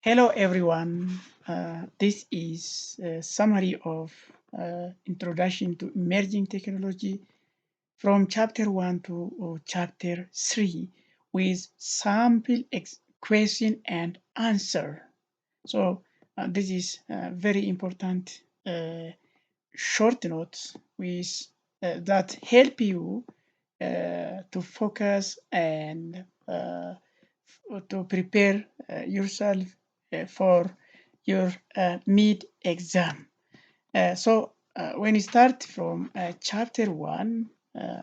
Hello, everyone. This is a summary of Introduction to Emerging Technology from Chapter 1 to Chapter 3 with sample question and answer. So, this is very important short notes with that help you to focus and to prepare yourself for your mid exam. When you start from chapter 1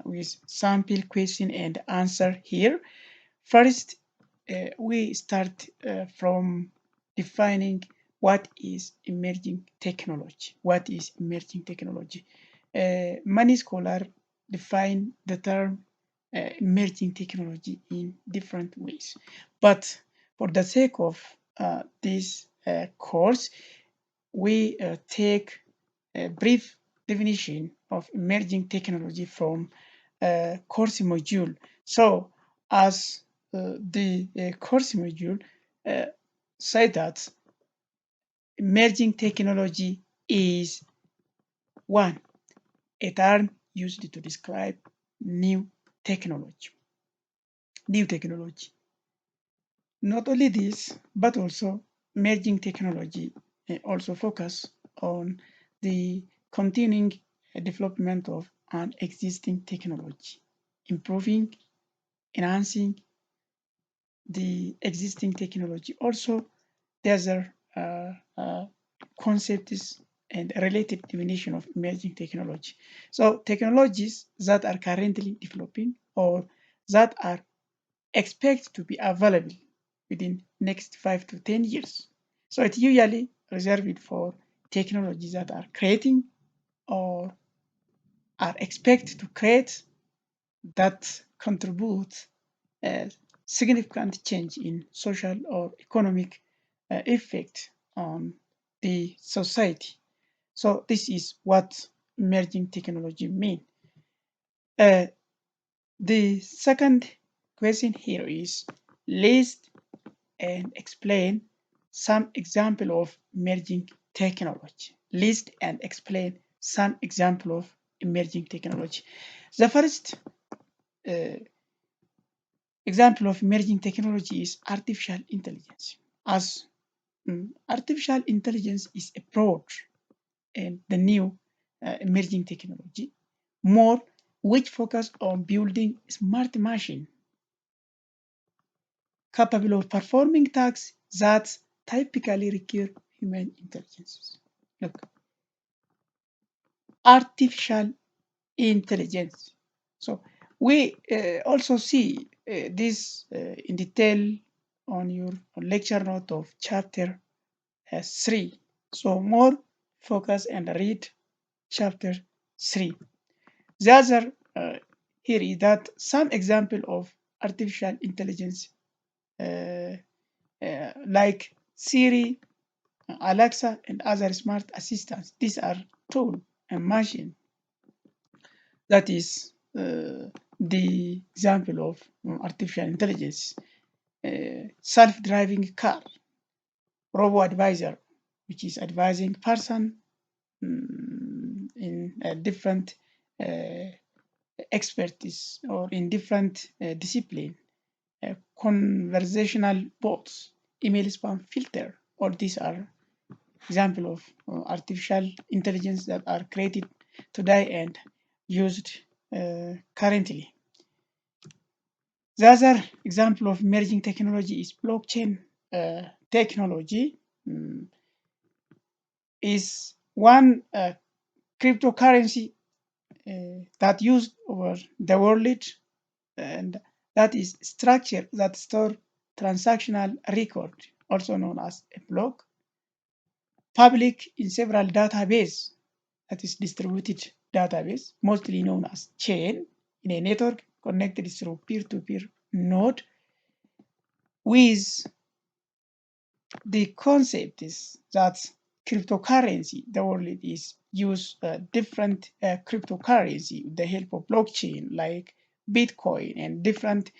with sample question and answer here, first we start from defining what is emerging technology. What is emerging technology? Many scholars define the term emerging technology in different ways. But for the sake of this course, we take a brief definition of emerging technology from course module. So, as the course module uh, say that emerging technology is one, a term used to describe new technology. New technology. Not only this, but also emerging technology also focus on the continuing development of an existing technology, improving, enhancing the existing technology. Also, there's a concepts and related definition of emerging technology. So technologies that are currently developing or that are expected to be available within next 5 to 10 years. So it's usually reserved for technologies that are creating or are expected to create that contribute a significant change in social or economic effect on the society. So this is what emerging technology mean. Uh, the second question here is list and explain some example of emerging technology. List and explain some example of emerging technology. The first uh, example of emerging technology is artificial intelligence. As artificial intelligence is a broad and the new emerging technology, more which focus on building smart machine capable of performing tasks that typically require human intelligence. Look, artificial intelligence. So we also see this in detail on your lecture note of chapter 3. So more focus and read chapter 3. The other here is that some example of artificial intelligence uh, like Siri, Alexa, and other smart assistants. These are tools and machine. That is the example of artificial intelligence. Self-driving car, robo-advisor, which is advising person in a different uh, expertise or in different discipline. Conversational bots, email spam filter. All these are example of artificial intelligence that are created today and used currently. The other example of emerging technology is blockchain technology. Is one cryptocurrency that used over the world and that is structure that store transactional record, also known as a block, public in several database, that is distributed database, mostly known as chain, in a network connected through peer-to-peer node. With the concept is that cryptocurrency, the world is use different cryptocurrency with the help of blockchain like Bitcoin and different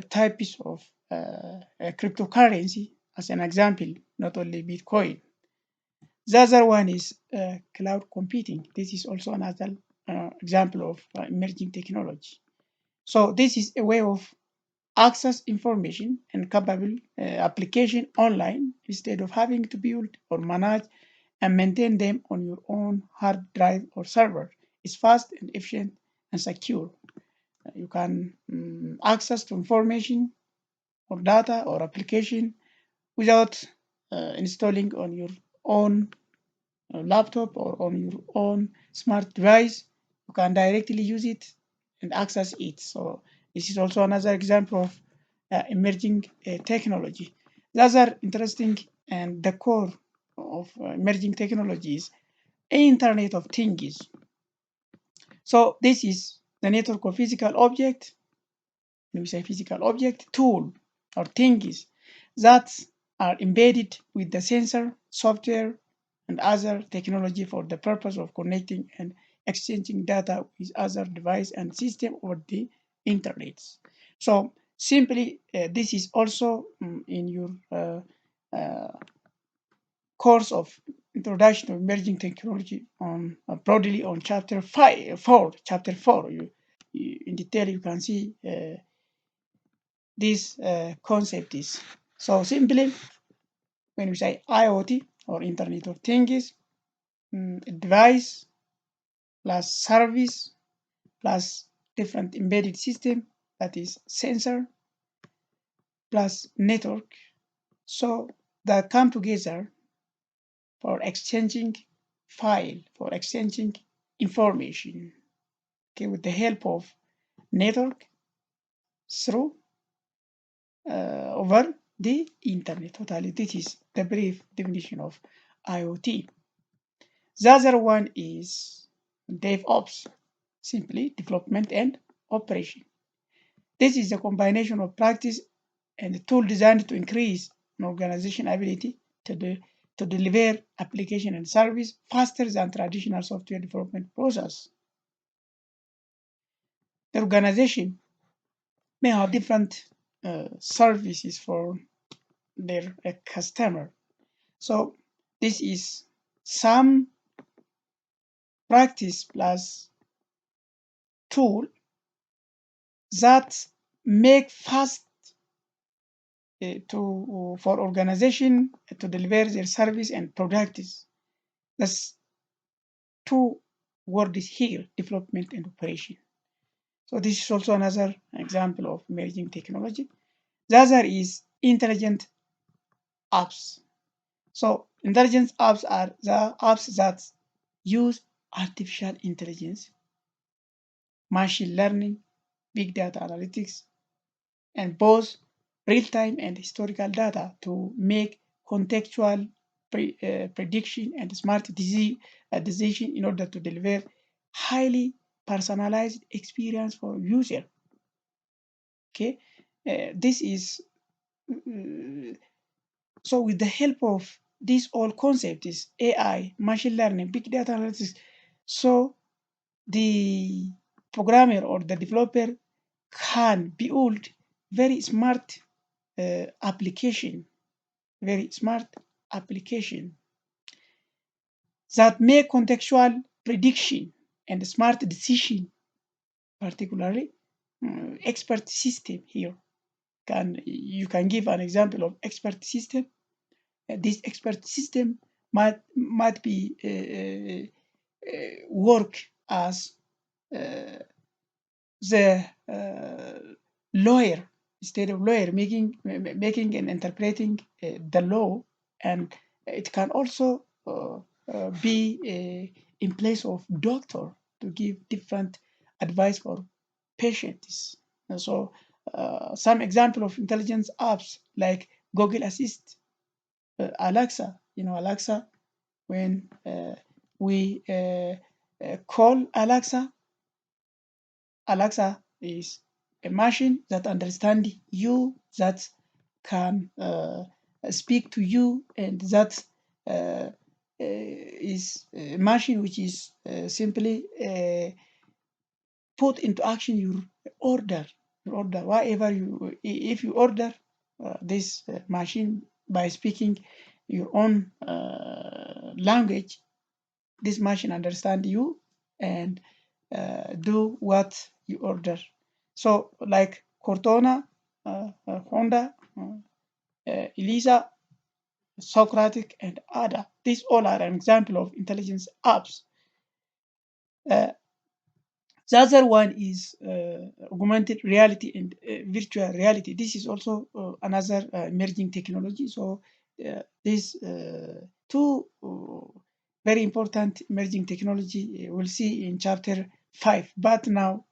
types of a cryptocurrency as an example, not only Bitcoin. The other one is cloud computing. This is also another example of emerging technology. So this is a way of access information and capable application online instead of having to build or manage and maintain them on your own hard drive or server. It's fast and efficient and secure. You can access to information or data or application without installing on your own laptop or on your own smart device. You can directly use it and access it. So this is also another example of emerging technology. The other interesting and the core of emerging technologies, Internet of Things. So this is the network of physical object, when we say physical object, tool or things that are embedded with the sensor, software, and other technology for the purpose of connecting and exchanging data with other device and system over the internet. So simply, this is also in your course of introduction to emerging technology on broadly on chapter 4. In detail, you can see this concept is. So simply, when we say IoT or Internet of Things, device plus service plus different embedded system, that is sensor plus network, so that come together for exchanging file, for exchanging information, okay, with the help of network through over the internet. Totally, this is the brief definition of IoT. The other one is DevOps, simply development and operation. This is a combination of practice and a tool designed to increase an organization's ability to deliver application and service faster than traditional software development process. The organization may have different services for their customer. So this is some practice plus tool that make fast for organization to deliver their service and products. That's two words here: development and operation. So this is also another example of emerging technology. The other is intelligent apps. So intelligent apps are the apps that use artificial intelligence, machine learning, big data analytics, and both real-time and historical data to make contextual prediction and smart decision in order to deliver highly personalized experience for user. Okay, this is so with the help of this all concept is AI, machine learning, big data analytics. So the programmer or the developer can build very smart application, very smart application that make contextual prediction and smart decision, particularly expert system here. You can give an example of expert system. This expert system might be work as the lawyer, instead of lawyer making and interpreting the law, and it can also be in place of doctor to give different advice for patients. And so some example of intelligence apps like Google Assist, Alexa. Alexa, when we call Alexa, Alexa is a machine that understands you, that can speak to you, and that is a machine which is simply put into action your order. Whatever if you order this machine by speaking your own language. This machine understand you and do what you order. So like Cortana, Honda, Elisa, Socratic, and Ada. These all are an example of intelligence apps. Uh, the other one is augmented reality and virtual reality. This is also another emerging technology. So these two very important emerging technology we'll see in chapter 5. But now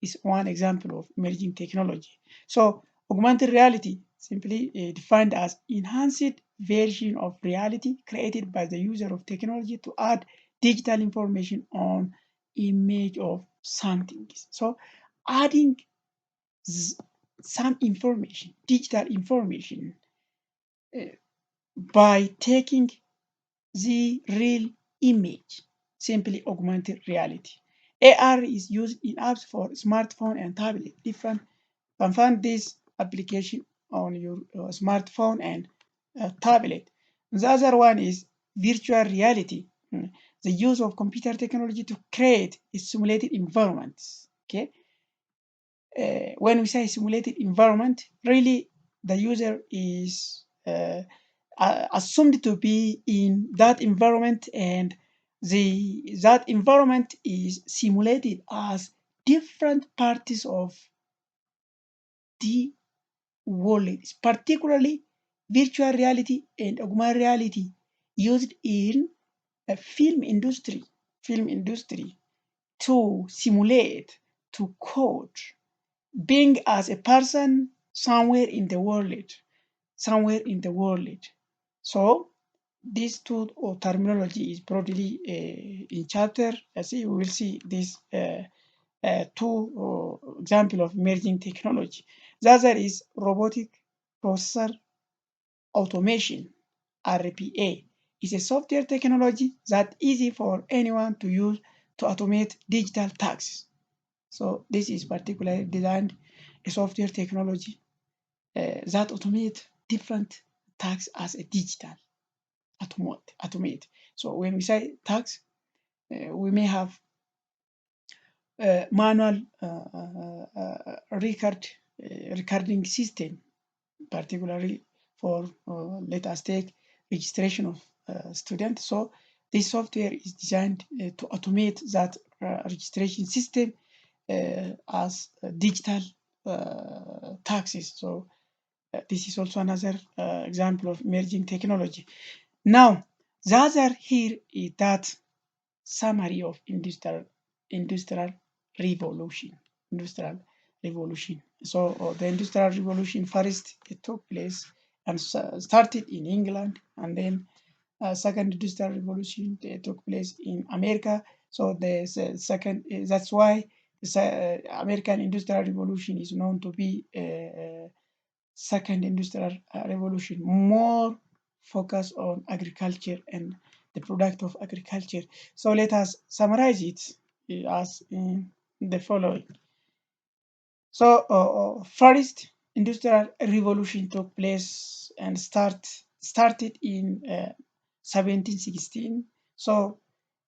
is one example of emerging technology. So augmented reality, simply defined as enhanced version of reality created by the user of technology to add digital information on image of something. So adding some information, digital information, uh, by taking the real image, simply augmented reality. AR is used in apps for smartphone and tablet. Different can find this application on your smartphone and tablet. The other one is virtual reality. The use of computer technology to create a simulated environments. Okay, when we say simulated environment, really the user is assumed to be in that environment, and that environment is simulated as different parts of the world, particularly virtual reality and augmented reality used in a film industry to simulate, to code being as a person somewhere in the world, somewhere in the world. So this tool or terminology is broadly in chapter. As you will see this two example of emerging technology. The other is robotic processor automation, RPA. Is a software technology that easy for anyone to use to automate digital tasks. So this is particularly designed a software technology that automate different tasks as a digital automate. So when we say tasks, we may have manual recording system, particularly for let us take registration of students. So this software is designed to automate that registration system as digital taxes. So this is also another example of emerging technology. Now, the other here is that summary of industrial revolution. Industrial revolution. So the industrial revolution first it took place and started in England, and then second industrial revolution took place in America. So the second that's why the American industrial revolution is known to be second industrial revolution, more focus on agriculture and the product of agriculture. So let us summarize it as in the following. So first industrial revolution took place and started in 1716. So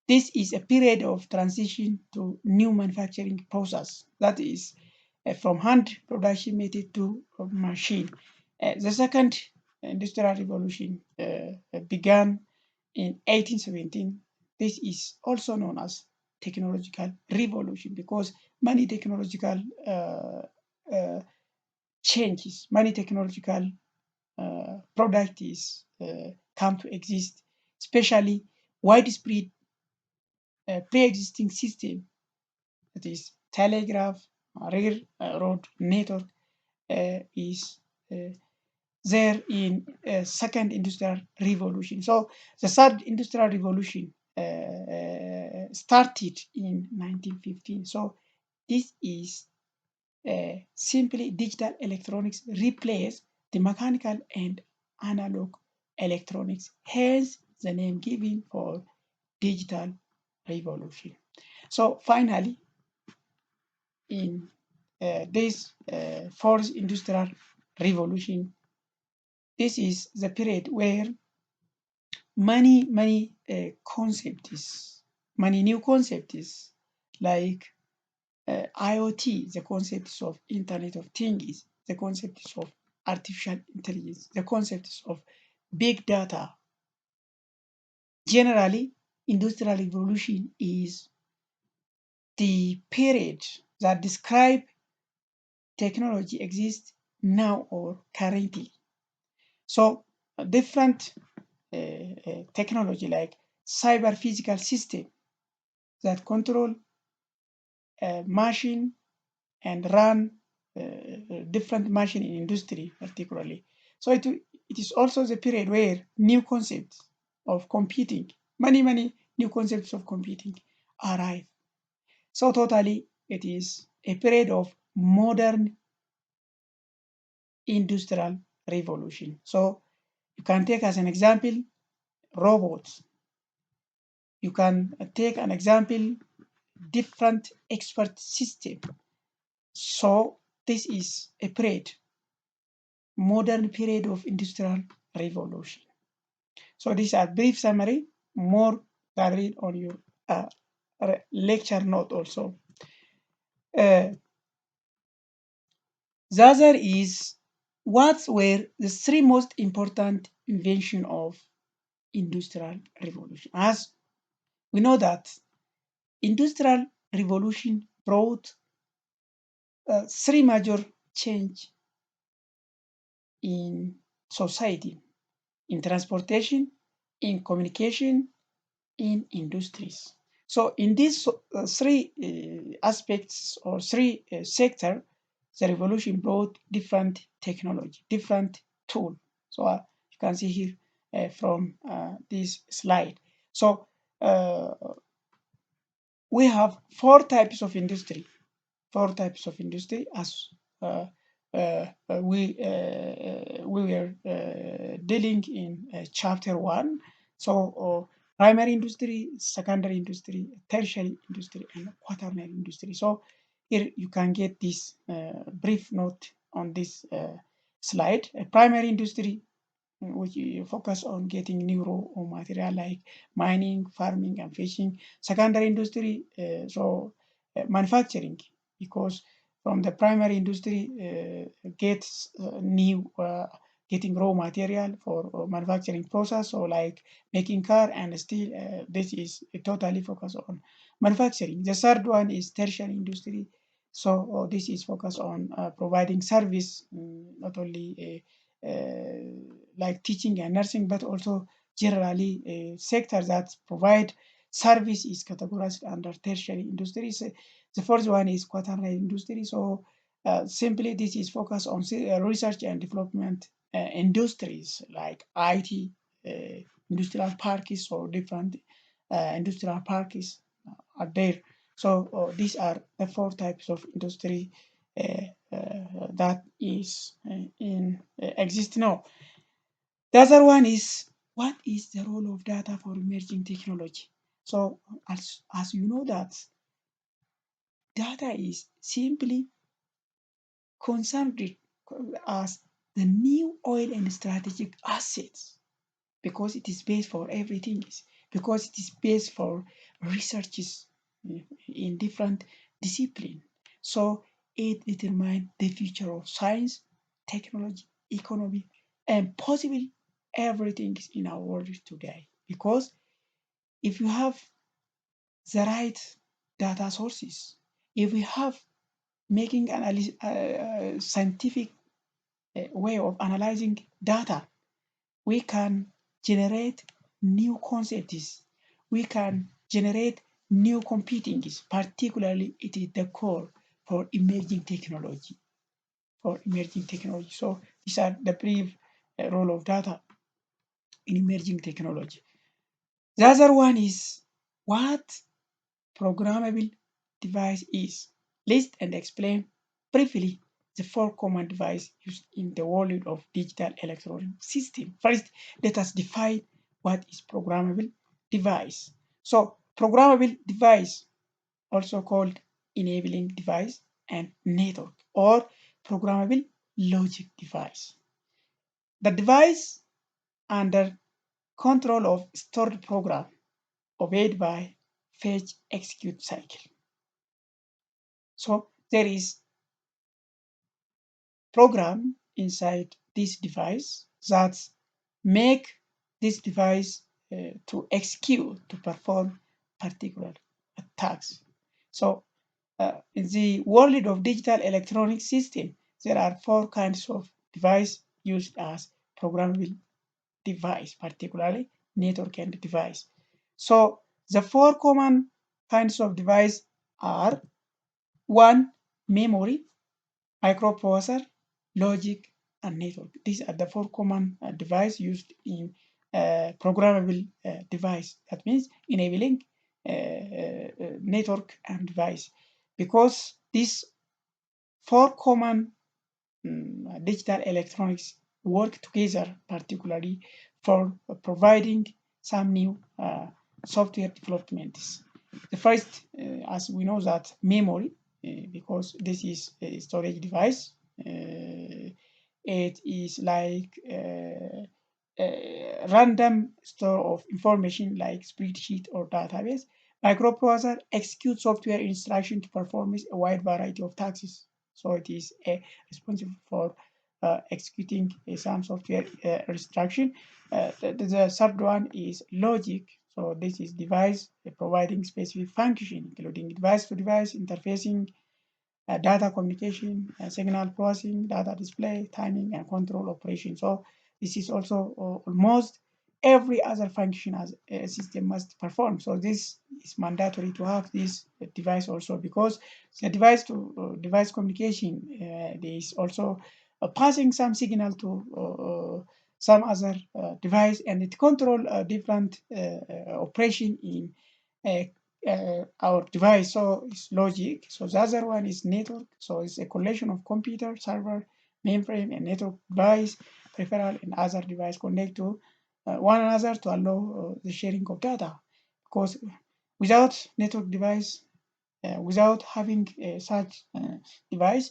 this is a period of transition to new manufacturing process, that is from hand production method to machine. The second industrial revolution began in 1817. This is also known as technological revolution because many technological uh, changes, many technological product is come to exist, especially widespread pre-existing system, that is telegraph, railroad network is there in second industrial revolution. So the third industrial revolution started in 1915. So this is simply digital electronics replace the mechanical and analog electronics, hence the name given for digital revolution. So finally, in this fourth industrial revolution, this is the period where many concepts, many new concepts like IoT, the concepts of Internet of Things, the concepts of artificial intelligence, the concepts of big data. Generally, industrial revolution is the period that describe technology exists now or currently. So different technology like cyber physical system that control machine and run different machine in industry particularly. So it is also the period where new concepts of computing, many new concepts of computing arrive. So totally it is a period of modern industrial revolution. So you can take as an example robots. You can take an example different expert system. So this is a period, modern period of industrial revolution. So these are brief summary, more can read on your lecture note also. The other is what were the three most important invention of industrial revolution. As we know that industrial revolution brought three major change in society, in transportation, in communication, in industries. So in these three aspects or three sector, the revolution brought different technology, different tool. So you can see here from this slide. So we have four types of industry as uh, we were dealing in chapter one. So primary industry, secondary industry, tertiary industry, and quaternary industry. So here you can get this brief note on this slide. A primary industry which focus on getting new raw material like mining, farming, and fishing. Secondary industry, manufacturing, because from the primary industry gets new getting raw material for manufacturing process, so like making car and steel. This is totally focused on manufacturing. The third one is tertiary industry. So this is focused on providing service, not only like teaching and nursing, but also generally sectors that provide service is categorized under tertiary industries. The fourth one is quaternary industry. So simply this is focused on research and development industries like IT, industrial parks, or different industrial parks are there. So these are the four types of industry that is in exist now. The other one is what is the role of data for emerging technology? So as you know that data is simply considered as the new oil and strategic assets because it is based for everything, because it is based for researches in different discipline. So it determines the future of science, technology, economy, and possibly everything in our world today. Because if you have the right data sources, if we have making scientific way of analyzing data, we can generate new concepts. We can generate new computing. Particularly, it is the core for emerging technology. So these are the brief role of data in emerging technology. The other one is what programmable device is. List and explain briefly the four common devices used in the world of digital electronic system. First, let us define what is programmable device. So, programmable device, also called enabling device and network, or programmable logic device. The device under control of stored program obeyed by fetch execute cycle. So there is program inside this device that make this device to execute, to perform particular tasks. So in the world of digital electronic system, there are four kinds of device used as programmable device, particularly network end device. So the four common kinds of device are: one, memory, microprocessor, logic, and network. These are the four common device used in programmable device. That means enabling network and device, because these four common digital electronics work together, particularly for providing some new software developments. The first, as we know, that memory, because this is a storage device. It is like a random store of information like spreadsheet or database. Microprocessor executes software instruction to perform a wide variety of tasks. So it is responsible for executing some software instruction. The third one is logic. So this is device providing specific function, including device-to-device interfacing, data communication, signal processing, data display, timing, and control operation. So this is also almost every other function as a system must perform. So this is mandatory to have this device also, because the device to device communication, there is also passing some signal to some other device, and it control different operation in our device. So it's logic. So the other one is network. So it's a collection of computer, server, mainframe, and network device, peripheral, and other device connect to one another to allow the sharing of data. Because without network device, without having such device,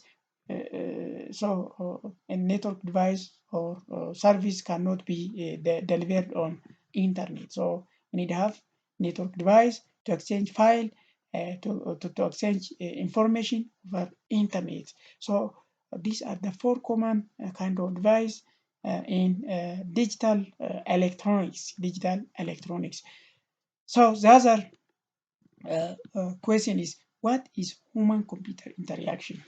so a network device or service cannot be delivered on internet. So we need to have network device to exchange file, to exchange information over internet. So these are the four common kind of device in digital electronics. So the other question is, what is human-computer interaction?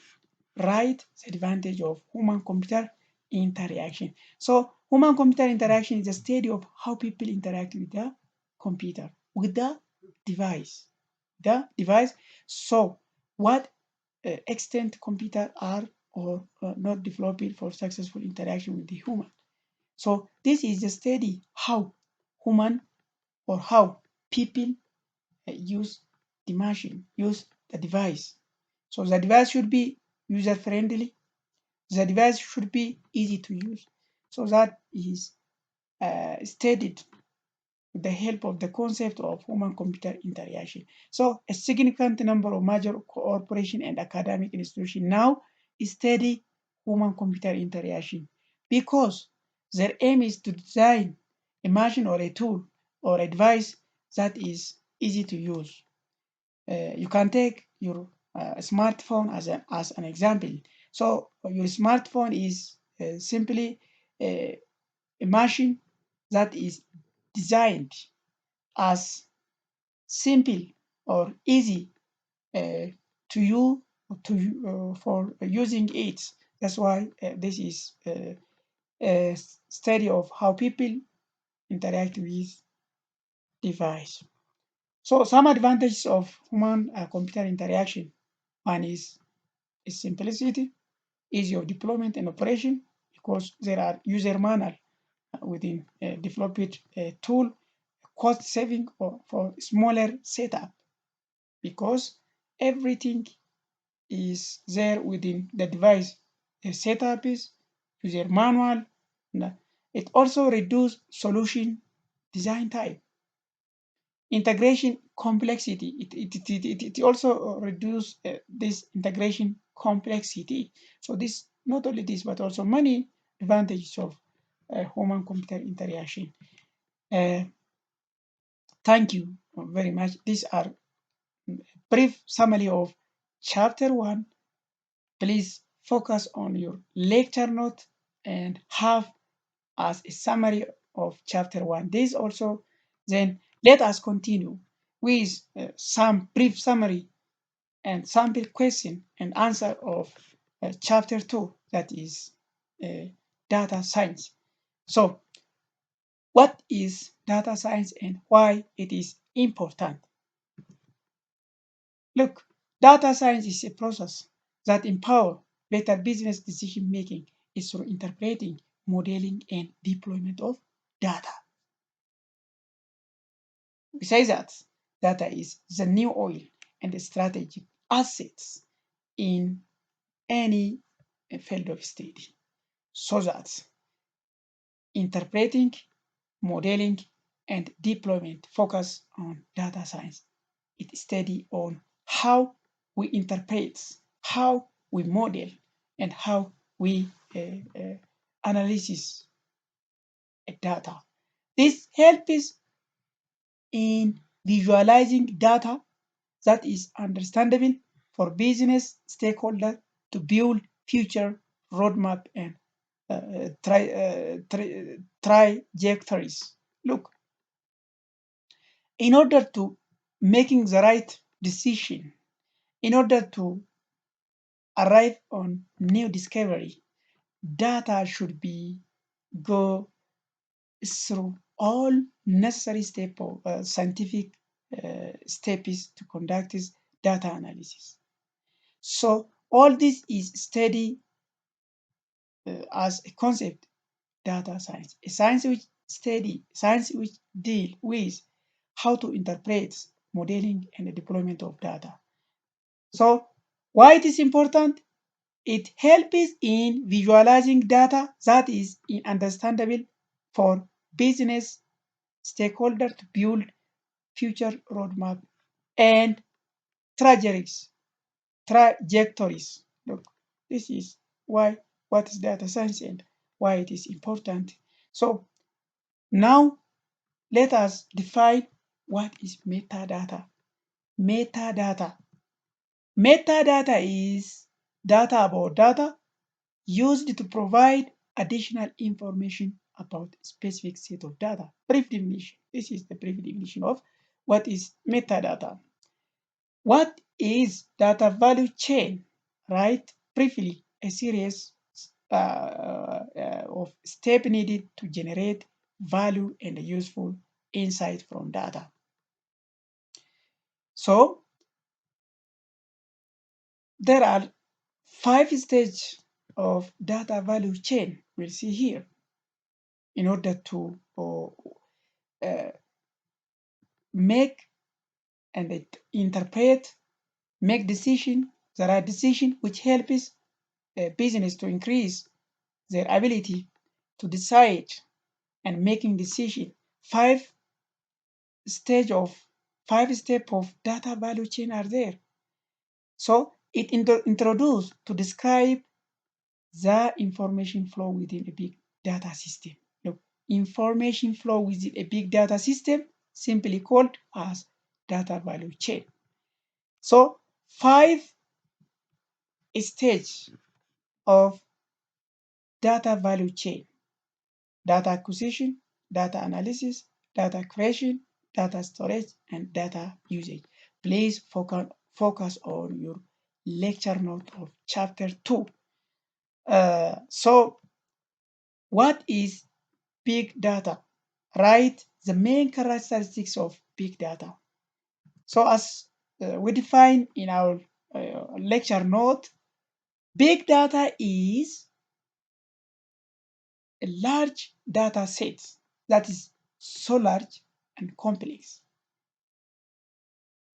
Write the advantage of human-computer interaction. So human-computer interaction is the study of how people interact with the computer, with the device. So what extent computer are or not developed for successful interaction with the human. So this is the study how human or how people use the machine, use the device. So the device should be user friendly. The device should be easy to use. So that is studied with the help of the concept of human-computer interaction. So a significant number of major corporation and academic institutions now study human-computer interaction, because their aim is to design a machine or a tool or a device that is easy to use. You can take your smartphone as an example. So your smartphone is simply a machine that is designed as simple or easy to you for using it. That's why this is a study of how people interact with device. So some advantages of human computer interaction: one is simplicity, easy of deployment and operation, because there are user manual within a developed tool. Cost saving for smaller setup, because everything is there within the device. The setup is user manual. It also reduces solution design time. Integration complexity. It also reduces this integration complexity. So this, not only this, but also many advantages of human-computer interaction. Uh, Thank you very much. These are brief summary of chapter 1. Please focus on your lecture note and have as a summary of chapter 1. This also, then let us continue with some brief summary and sample question and answer of chapter 2, that is uh, data science. So what is data science and why it is important? Look, data science is a process that empower better business decision making is through interpreting, modeling, and deployment of data. We say that data is the new oil and the strategic assets in any field of study. So that interpreting, modeling, and deployment focus on data science. It study on how we interpret, how we model, and how we analysis data. This helps in visualizing data that is understandable for business stakeholder to build future roadmap and trajectories. Look, in order to making the right decision, in order to arrive on new discovery, data should be go through all necessary step of scientific steps to conduct this data analysis. So all this is studied as a concept data science, a science which study, science which deal with how to interpret, modeling, and the deployment of data. So why it is important? It helps in visualizing data that is understandable for business stakeholder to build future roadmap and trajectories. Trajectories. Look, this is why what is data science and why it is important. So now let us define what is metadata. Metadata. Metadata is data about data used to provide additional information about a specific set of data. Brief definition. This is the brief definition of what is metadata. What is data value chain? Right? Briefly, a series of steps needed to generate value and useful insight from data. So there are 5 stages of data value chain we'll see here in order to make and interpret, make decision, the right decision which helps a business to increase their ability to decide and making decision. Five stage of 5 step of data value chain are there. So it introduced to describe the information flow within a big data system. Look, information flow within a big data system, simply called as data value chain. So 5 stage of data value chain: data acquisition, data analysis, data creation, data storage, and data usage. Please focus on your lecture note of chapter 2. So what is big data? Write the main characteristics of big data. So as we define in our lecture note, big data is a large data set that is so large and complex.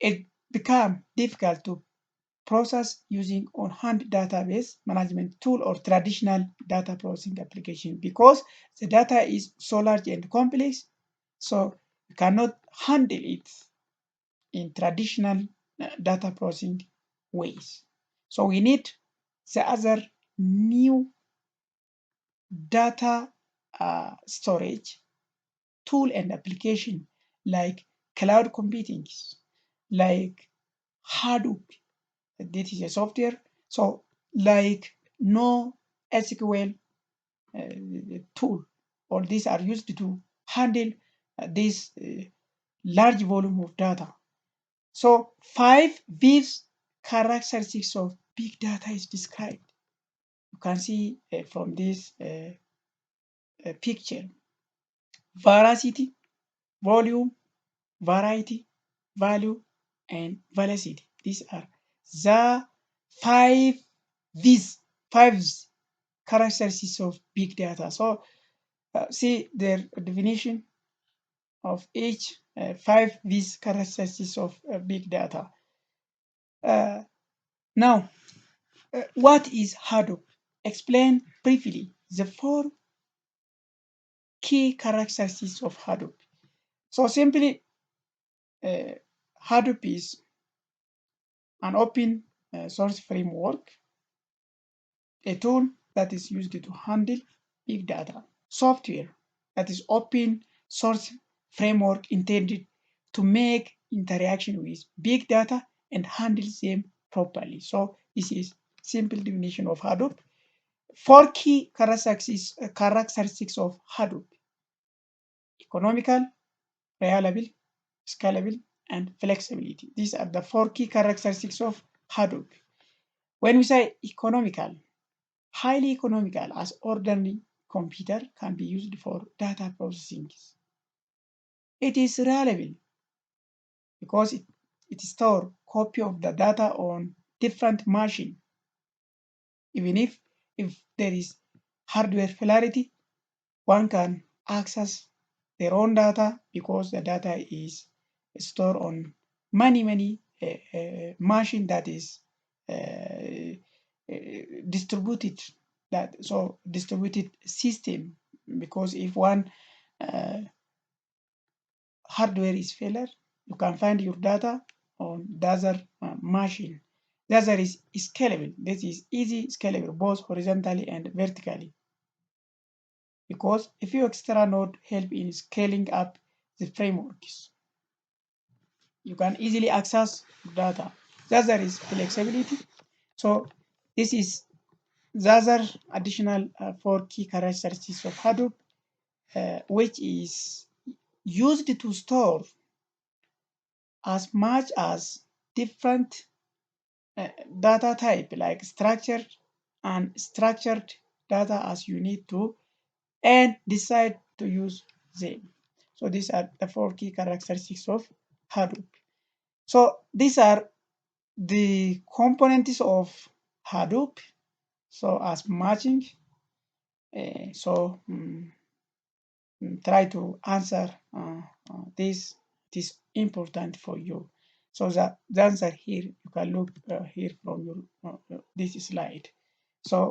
It become difficult to process using on-hand database management tool or traditional data processing application because the data is so large and complex, so you cannot handle it in traditional data processing ways. So we need the other new data storage tool and application like cloud computing, like Hadoop. This is a software. So like no SQL tool. All these are used to handle this large volume of data. So five V's characteristics of big data is described. You can see from this picture: veracity, volume, variety, value, and velocity. These are the five V's, five characteristics of big data. So see their definition of each five V's characteristics of big data. Uh, Now, what is Hadoop? Explain briefly the four key characteristics of Hadoop. So simply, uh, Hadoop is an open source framework, a tool that is used to handle big data. Software that is open source framework intended to make interaction with big data and handle them properly. So this is simple definition of Hadoop. Four key characteristics of Hadoop: economical, reliable, scalable, and flexibility. These are the four key characteristics of Hadoop. When we say economical, highly economical as ordinary computer can be used for data processing. It is reliable because it stores copy of the data on different machine. Even if there is hardware failure, one can access their own data because the data is stored on many machine that is distributed, that so distributed system, because if one uh, hardware is failure, you can find your data on the other machine. The other is scalable. This is easy scalable both horizontally and vertically, because a few extra nodes help in scaling up the frameworks. You can easily access data. The other is flexibility. So this is the other additional four key characteristics of Hadoop, which is used to store as much as different data type like structured and structured data as you need to, and decide to use them. So these are the four key characteristics of Hadoop. So these are the components of Hadoop. So as matching, so try to answer this. It is important for you. So the answer here, you can look here from your this slide. So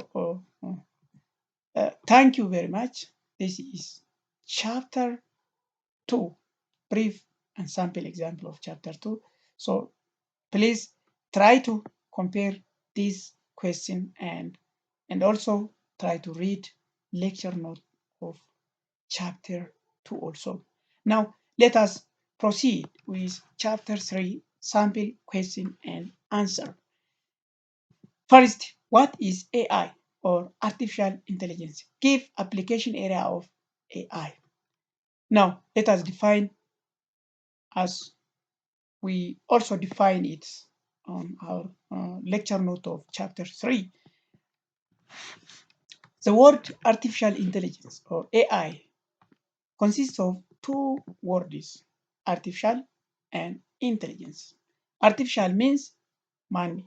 thank you very much. This is chapter 2, brief and sample example of chapter 2. So please try to compare this question and also try to read lecture note of chapter 2 also. Now let us proceed with chapter 3, sample question and answer. First, what is AI or artificial intelligence? Give application area of AI. Now let us define, as we also define it on our lecture note of chapter 3. The word artificial intelligence or AI consists of two words: artificial and intelligence. Artificial means man-made.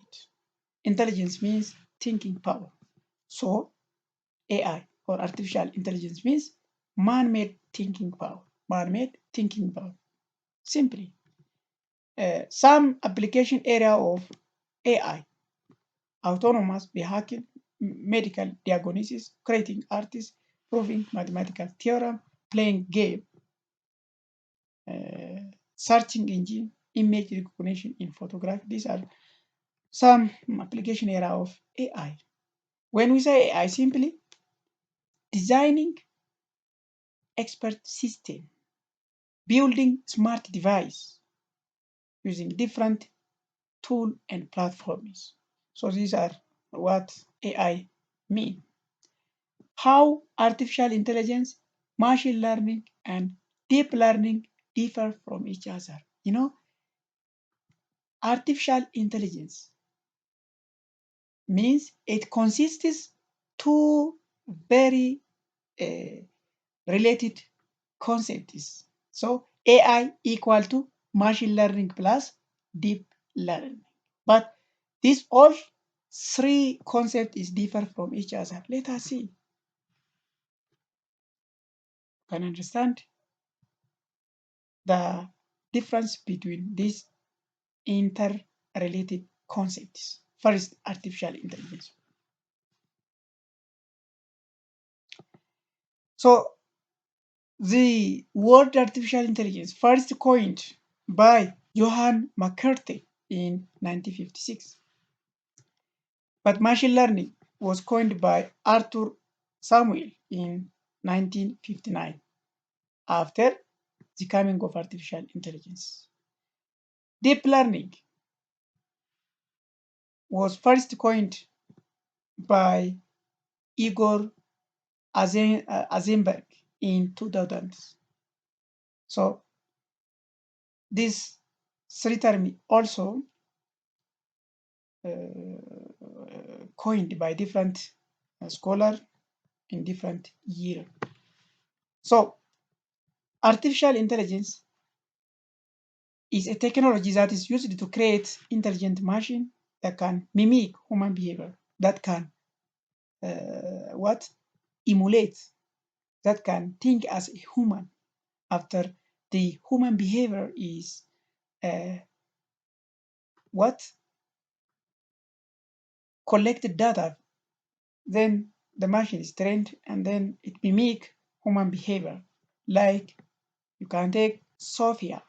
Intelligence means thinking power. So AI or artificial intelligence means man-made thinking power. Man-made thinking power. Simply, some application area of AI: autonomous vehicle, medical diagnosis, creating artists, proving mathematical theorem, playing game, searching engine, image recognition in photography. These are some application area of AI. When we say AI, simply designing expert system, building smart device using different tool and platforms. So these are what AI mean. How artificial intelligence, machine learning, and deep learning differ from each other. Artificial intelligence means it consists two very uh, related concepts. So AI equal to machine learning plus deep learning. But these all three concepts is differ from each other. Let us see. Can understand the difference between these interrelated concepts. First, artificial intelligence. So the word artificial intelligence first coined by Johann McCarthy in 1956, but machine learning was coined by Arthur Samuel in 1959 after the coming of artificial intelligence. Deep learning was first coined by Igor Azenberg in 2000. So this three term also coined by different scholar in different year. So artificial intelligence is a technology that is used to create intelligent machine that can mimic human behavior, that can what emulate, that can think as a human after the human behavior is uh, what collected data, then the machine is trained and then it mimic human behavior. Like you can take Sophia,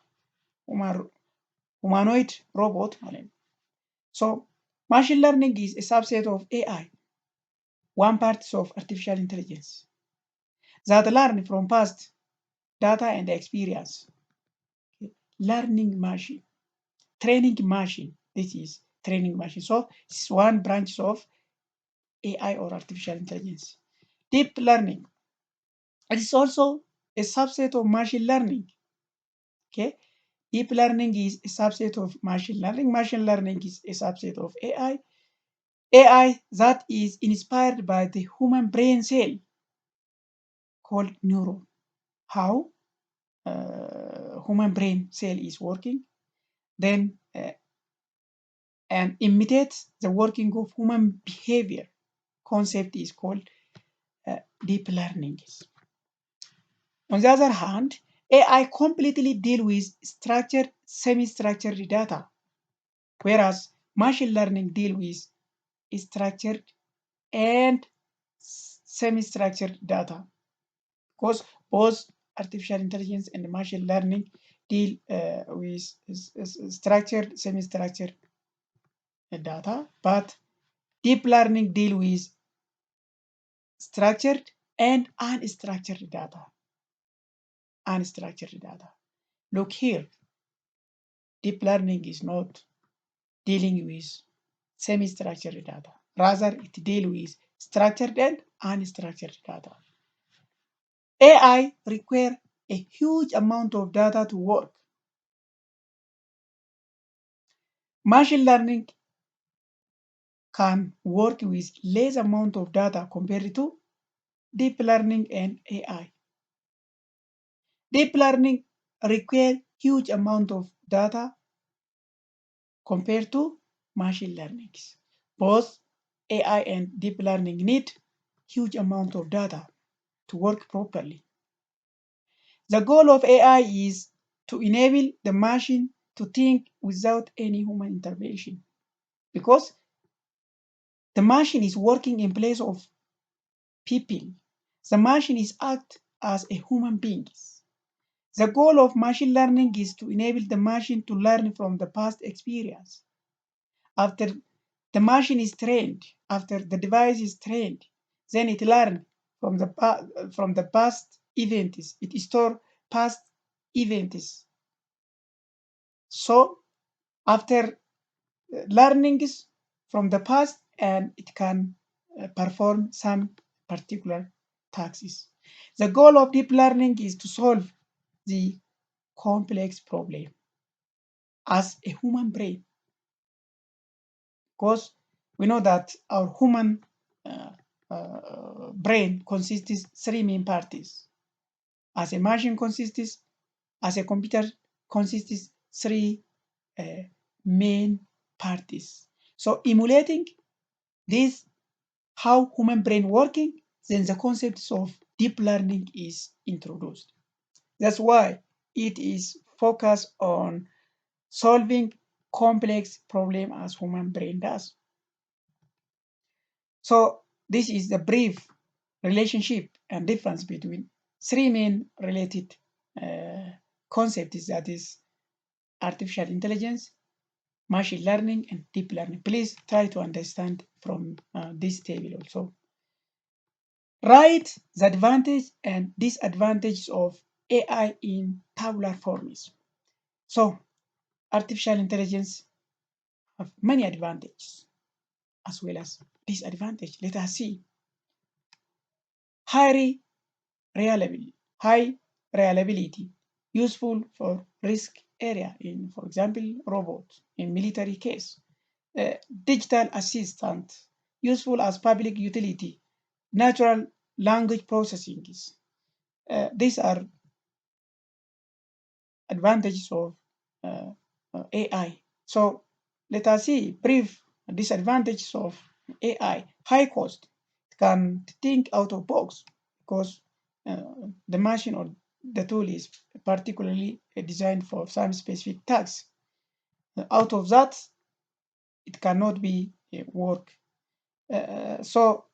humanoid robot. So machine learning is a subset of AI, one part of artificial intelligence that learn from past data and experience. Okay. Learning machine, training machine. This is training machine. So it's one branch of AI or artificial intelligence. Deep learning. It is also a subset of machine learning. Okay. Deep learning is a subset of machine learning. Machine learning is a subset of AI. AI that is inspired by the human brain cell called neuron. How human brain cell is working, then and imitates the working of human behavior. Concept is called deep learning. On the other hand, AI completely deal with structured, semi-structured data, whereas machine learning deal with structured and semi-structured data. Because both artificial intelligence and machine learning deal with structured, semi-structured data, but deep learning deal with structured and unstructured data. Unstructured data. Look here, deep learning is not dealing with semi-structured data. Rather, it deals with structured and unstructured data. AI require a huge amount of data to work. Machine learning can work with less amount of data compared to deep learning and AI. Deep learning require huge amount of data compared to machine learning. Both AI and deep learning need huge amount of data to work properly. The goal of AI is to enable the machine to think without any human intervention because the machine is working in place of people. The machine is act as a human being. The goal of machine learning is to enable the machine to learn from the past experience. After the machine is trained, after the device is trained, then it learns from the past events. It stores past events. So after learnings from the past, and it can perform some particular tasks. The goal of deep learning is to solve the complex problem as a human brain, because we know that our human uh, brain consists of three main parts. As a machine consists, as a computer consists of three main parties. So emulating this, how human brain working, then the concepts of deep learning is introduced. That's why it is focused on solving complex problem as human brain does. So this is the brief relationship and difference between three main related uh, concepts, that is artificial intelligence, machine learning, and deep learning. Please try to understand from this table also. Write the advantage and disadvantages of AI in tabular forms. So artificial intelligence have many advantages as well as disadvantages. Let us see. High reliability, high reliability, useful for risk area in, for example, robots in military case. Digital assistant, useful as public utility, natural language processing. These are advantages of uh, AI. So let us see brief disadvantages of AI. High cost. It can think out of box because the machine or the tool is particularly designed for some specific tasks. Out of that, it cannot be work. So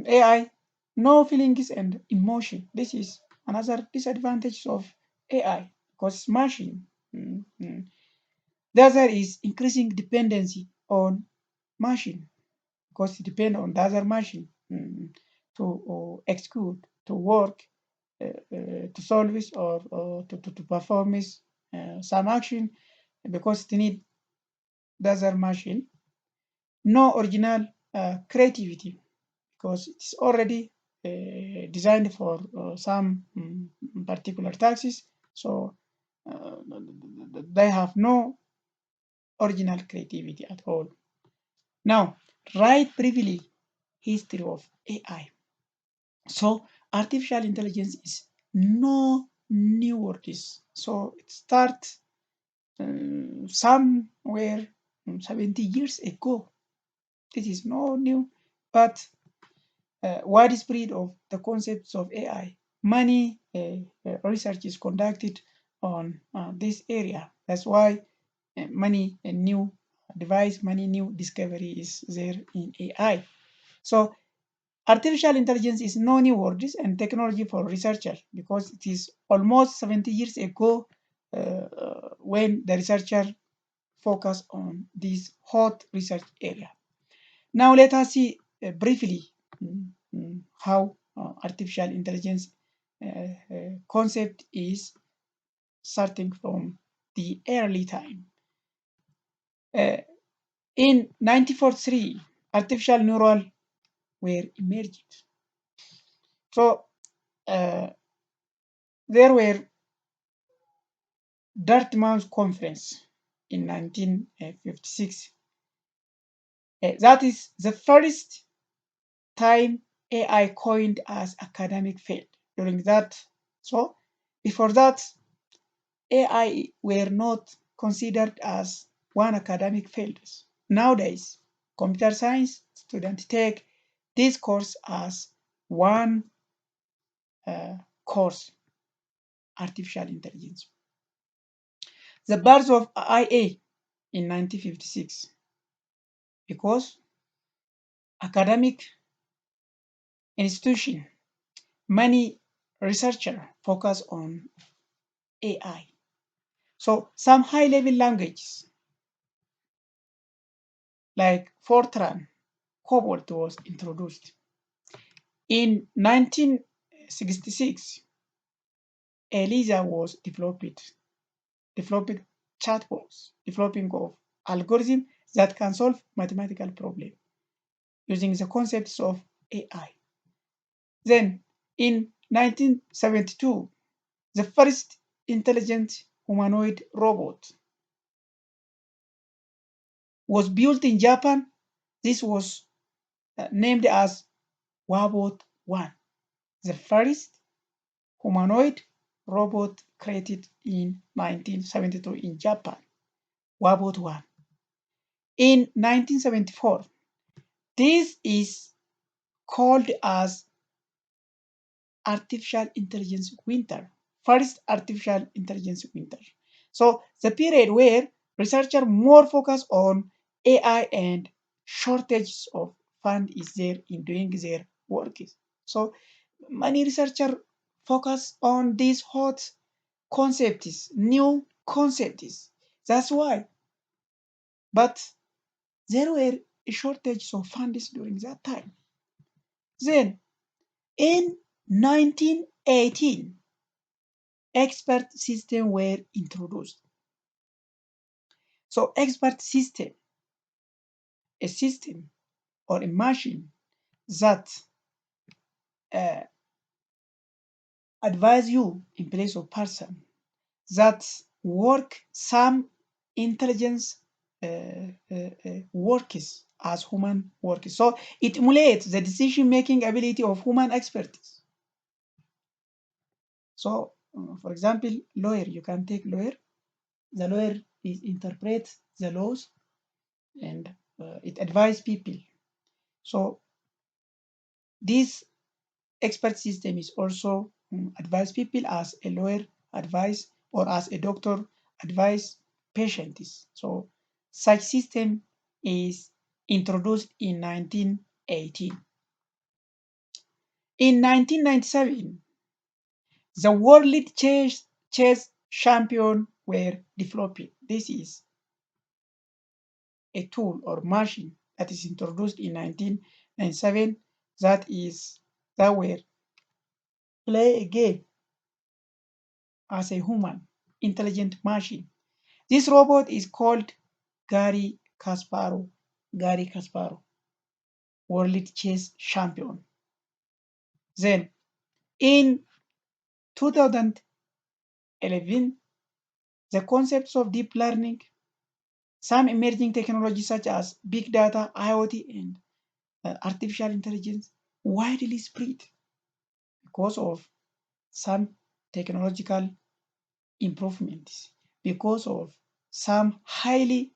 AI, no feelings and emotion. This is another disadvantage of AI because it's machine. Mm. The other is increasing dependency on machine because it depends on the other machine to execute, to work, to solve this or to perform this, some action because it need the other machine. No original creativity because it's already designed for some particular tasks. So uh, they have no original creativity at all. Now, write briefly history of AI. So, artificial intelligence is no new words. So, it starts somewhere 70 years ago. This is no new, but widespread of the concepts of AI. Many research is conducted on this area. That's why many new device, many new discovery is there in AI. So artificial intelligence is no new words and technology for researchers because it is almost 70 years ago when the researcher focused on this hot research area. Now let us see briefly how artificial intelligence concept is starting from the early time. Uh, in 1943, artificial neural were emerged. So there were Dartmouth Conference in 1956. That is the first time AI coined as academic field. During that, so before that, AI were not considered as one academic field. Nowadays, computer science students take this course as one course, artificial intelligence. The birth of IA in 1956 because academic institution, many researchers focus on AI. So some high-level languages like Fortran, COBOL was introduced. In 19 1966, ELIZA was developed chatbots, developing of algorithms that can solve mathematical problems using the concepts of AI. Then, in 1972, the first intelligent humanoid robot was built in Japan. This was named as Wabot 1, the first humanoid robot created in 1972 in Japan, Wabot 1. In 1974, this is called as artificial intelligence winter, first artificial intelligence winter. So the period where researchers more focus on AI and shortage of fund is there in doing their work. So many researchers focus on these hot concepts, new concepts. That's why. But there were a shortage of funds during that time. Then in 1918, expert systems were introduced. So expert system, a system or a machine that uh, advise you in place of person, that work some intelligence works as human works. So it emulates the decision-making ability of human expertise. So, for example, lawyer, you can take lawyer. The lawyer is interpret the laws and it advise people. So this expert system is also advise people as a lawyer advise or as a doctor advise patients. So such system is introduced in 1918. In 1997, the world chess champion were developed. This is a tool or machine that is introduced in 1997 that will play a game as a human intelligent machine. This robot is called Gary Kasparov. Gary Kasparov, world chess champion. Then in 2011, the concepts of deep learning, some emerging technologies such as big data, IoT, and artificial intelligence widely spread because of some technological improvements, because of some highly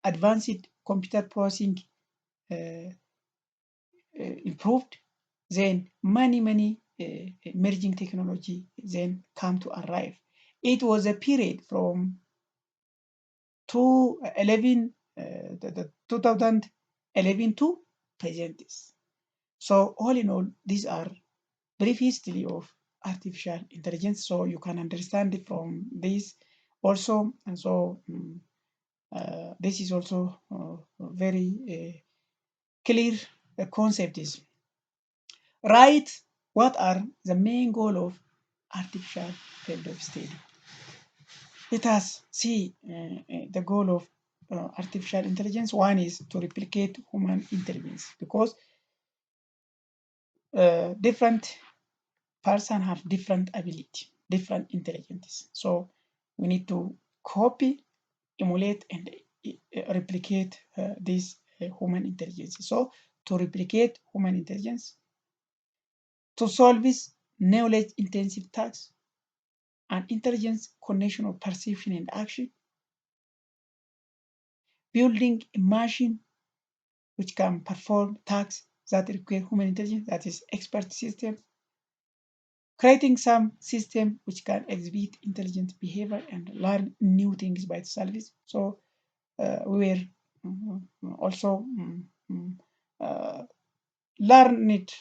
advanced computer processing uh, improved, then many emerging technology then come to arrive. It was a period from 2011 to present. So all in all, these are brief history of artificial intelligence. So you can understand it from this also, and so this is also very clear concept is right. What are the main goal of artificial field of study? Let us see the goal of artificial intelligence. One is to replicate human intelligence because different person have different ability, different intelligence. So we need to copy, emulate, and replicate this human intelligence. So to replicate human intelligence, to solve this knowledge intensive tasks, and intelligence connection of perception and action, building a machine which can perform tasks that require human intelligence, that is expert system, creating some system which can exhibit intelligent behavior and learn new things by itself. So we were also uh, learn it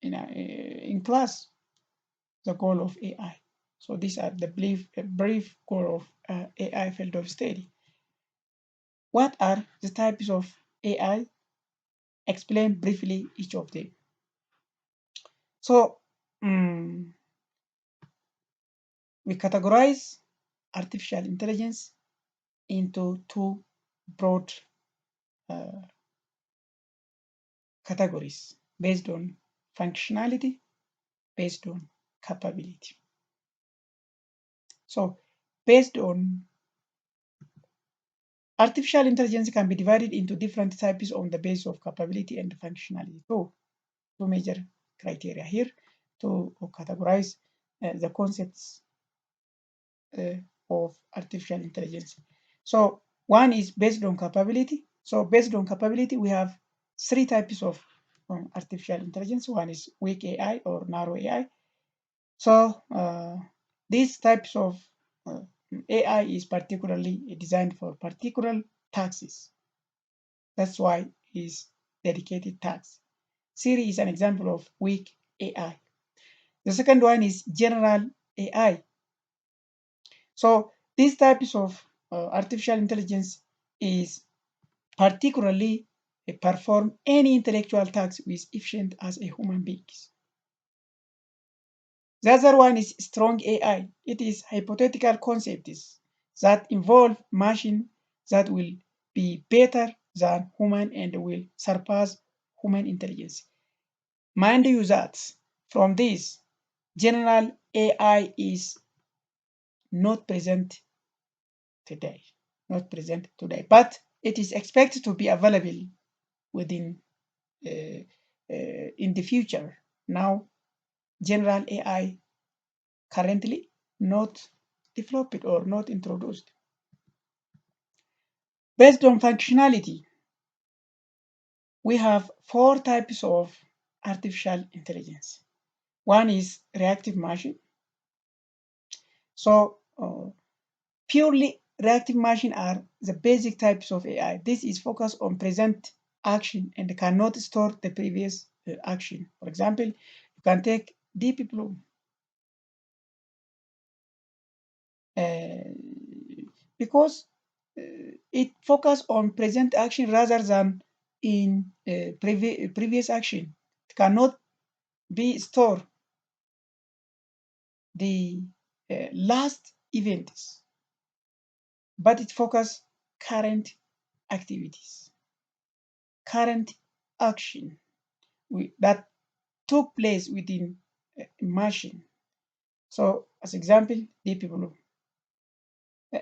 in class, the goal of AI. So these are the brief goal of AI field of study. What are the types of AI? Explain briefly each of them. So mm, we categorize artificial intelligence into two broad uh, categories based on functionality, based on capability. So, based on artificial intelligence can be divided into different types on the basis of capability and functionality. So, two major criteria here to categorize the concepts uh, of artificial intelligence. So, one is based on capability. So, based on capability, we have three types of artificial intelligence. One is weak AI or narrow AI. So, these types of uh, AI is particularly designed for particular tasks. That's why it's dedicated task. Siri is an example of weak AI. The second one is general AI. So these types of artificial intelligence is particularly perform any intellectual task with efficient as a human being. The other one is strong AI. It is hypothetical concepts that involve machine that will be better than human and will surpass human intelligence. Mind you that from this, general AI is not present today, not present today, but it is expected to be available within in the future. Now, general AI currently not developed or not introduced. Based on functionality, we have four types of artificial intelligence. One is reactive machine. So purely reactive machine are the basic types of AI. This is focused on present action and cannot store the previous action. For example, you can take deep blue. Because it focus on present action rather than in previous action. It cannot be stored the last events, but it focus current activities, current action that took place within a machine. So, as example, deep blue.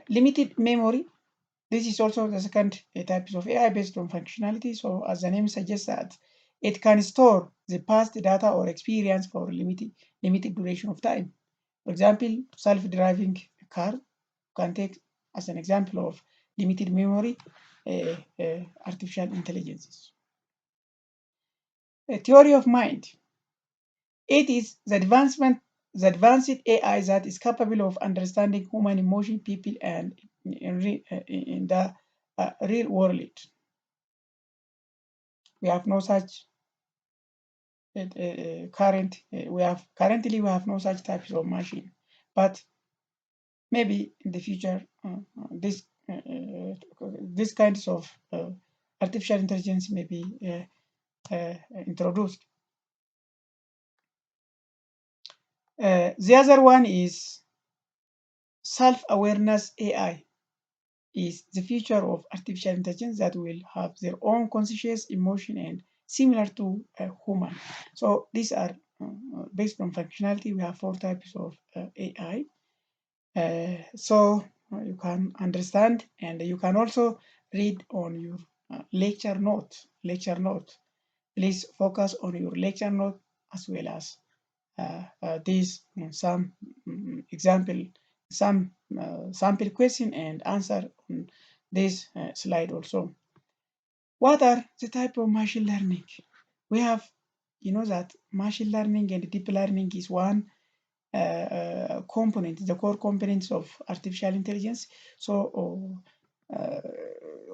Limited memory. This is also the second type of AI based on functionality. So, as the name suggests that it can store the past data or experience for limited duration of time. For example, self-driving car can take as an example of limited memory artificial intelligence. A theory of mind. It is the advanced AI that is capable of understanding human emotion, people, and in the real world. We have no such currently we have no such types of machine, but maybe in the future this kinds of artificial intelligence may be introduced. The other one is self-awareness AI. Is the future of artificial intelligence that will have their own conscious emotion and similar to a human. So these are based on functionality. We have four types of AI. So you can understand, and you can also read on your lecture note. Lecture note. Please focus on your lecture note as well as these some example, some sample question and answer on this slide also. What are the type of machine learning? We have, you know that machine learning and deep learning is one component, the core components of artificial intelligence. So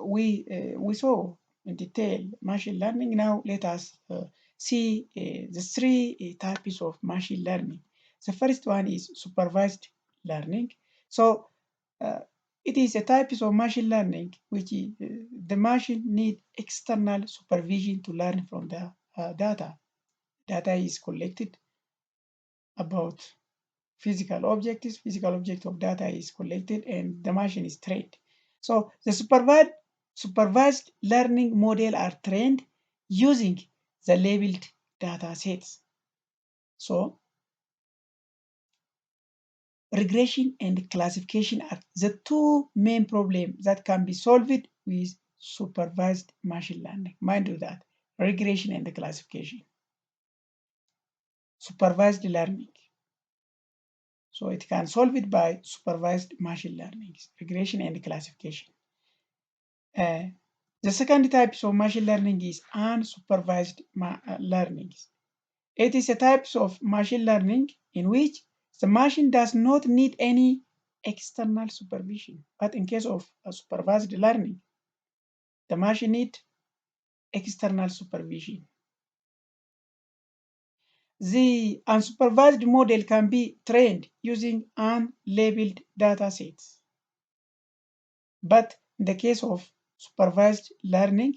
we saw in detail machine learning. Now let us see the three types of machine learning. The first one is supervised learning. So uh, it is a type of machine learning which the machine need external supervision to learn from the data. Data is collected about physical object of data is collected and the machine is trained. So the supervised learning model are trained using the labeled data sets. So regression and classification are the two main problems that can be solved with supervised machine learning. Mind you that regression and classification, supervised learning. So it can solve it by supervised machine learning, regression and classification. Uh, the second type of machine learning is unsupervised learning. It is a type of machine learning in which the machine does not need any external supervision. But in case of supervised learning, the machine needs external supervision. The unsupervised model can be trained using unlabeled data sets. But in the case of supervised learning,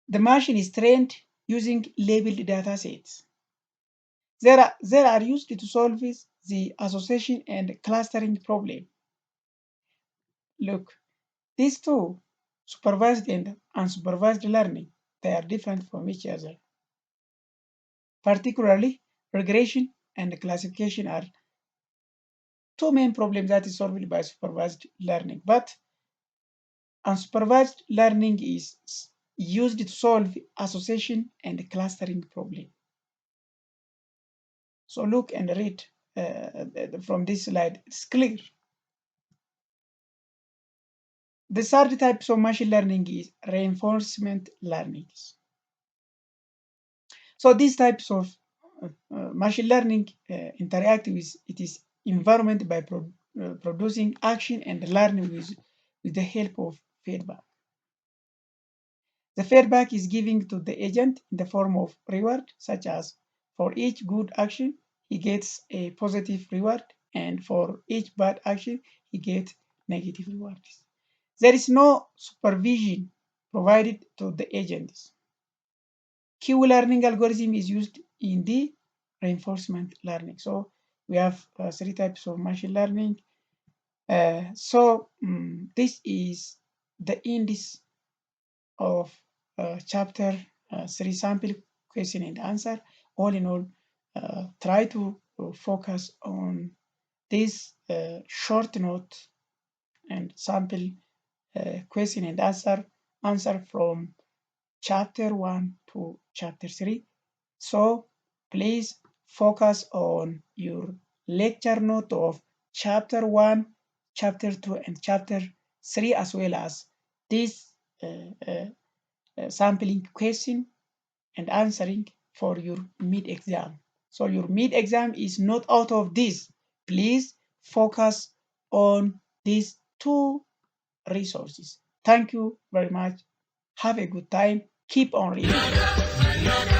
the machine is trained using labeled data sets. They are used to solve the association and clustering problem. Look, these two, supervised and unsupervised learning, they are different from each other. Particularly, regression and classification are two main problems that is solved by supervised learning. But unsupervised learning is used to solve association and clustering problem. So look and read from this slide. It's clear. The third type of machine learning is reinforcement learning. So these types of machine learning interact with its environment by producing action and learning with the help of feedback. The feedback is given to the agent in the form of reward, such as for each good action, he gets a positive reward, and for each bad action, he gets negative rewards. There is no supervision provided to the agents. Q learning algorithm is used in the reinforcement learning. So we have three types of machine learning. This is the index of chapter 3 sample question and answer. All in all, try to focus on this short note and sample question and answer from chapter 1 to chapter 3. So please focus on your lecture note of chapter 1, chapter 2, and chapter 3, as well as this sampling question and answering for your mid-exam. So your mid-exam is not out of this. Please focus on these two resources. Thank you very much. Have a good time. Keep on reading.